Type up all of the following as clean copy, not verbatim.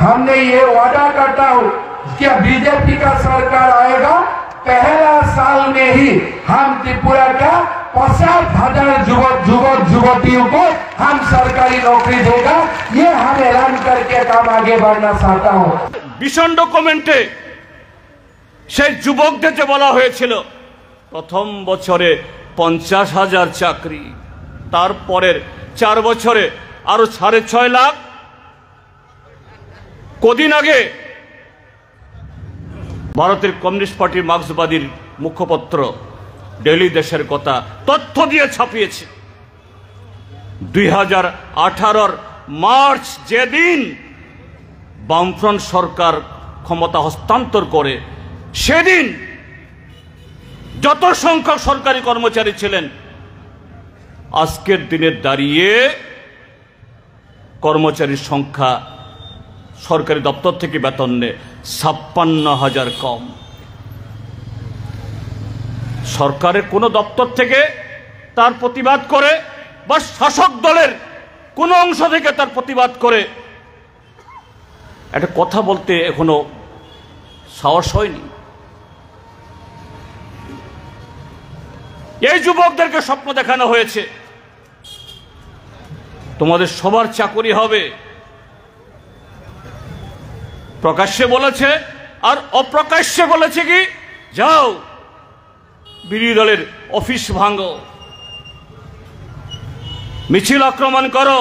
हमने ये वादा करता हूँ कि बीजेपी का सरकार आएगा, पहला साल में ही हम त्रिपुरा का 50,000 युवतियों को हम सरकारी नौकरी देगा। ये हम ऐलान करके काम आगे बढ़ना चाहता हूँ। विषण्ड कमेंटे সেই যুবকদের যে বলা হয়েছিল প্রথম বছরে 50,000 চাকরি, তারপরের 4 বছরে আরো 6.5 লাখ। কদিন আগে ভারতের কমিউনিস্ট পার্টি মার্ক্সবাদীর মুখপত্র ডেইলি দেশের কথা তথ্য দিয়ে ছাপিয়েছে 2018 মার্চ যেদিন বামফ্রন্ট সরকার ক্ষমতা হস্তান্তর করে সেদিন যত সংখ্যক সরকারি কর্মচারী ছিলেন আজকের দিনে দাঁড়িয়ে কর্মচারীর সংখ্যা সরকারি দপ্তর থেকে বেতন নেয় 56,000 কম। সরকারের কোনো দপ্তর থেকে তার প্রতিবাদ করে বা শাসক দলের কোনো অংশ থেকে তার প্রতিবাদ করে একটা কথা বলতে এখনো সাহস হয়নি। এই যুবকদেরকে স্বপ্ন দেখানো হয়েছে তোমাদের সবার চাকরি হবে, প্রকাশ্যে বলেছে আর অপ্রকাশ্যে বলেছে কি যাও বিরোধী দলের অফিস ভাঙো, মিছিল আক্রমণ করো,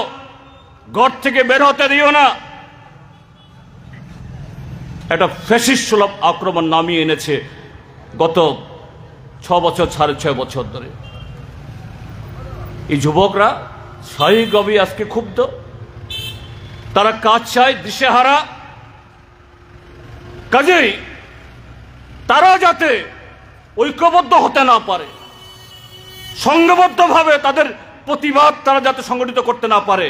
ঘর থেকে বের হতে দিও না। একটা ফ্যাসিস্ট সুলভ আক্রমণ নামিয়ে এনেছে গত 6 বছর 6.5 বছর ধরে। এই যুবকরা স্বাভাবিকভাবেই আজকে ক্ষুব্ধ, তারা কাজ চায়, দিশেহারা। কাজেই তারা যাতে ঐক্যবদ্ধ হতে না পারে, সংঘবদ্ধভাবে তাদের প্রতিবাদ তারা যাতে সংগঠিত করতে না পারে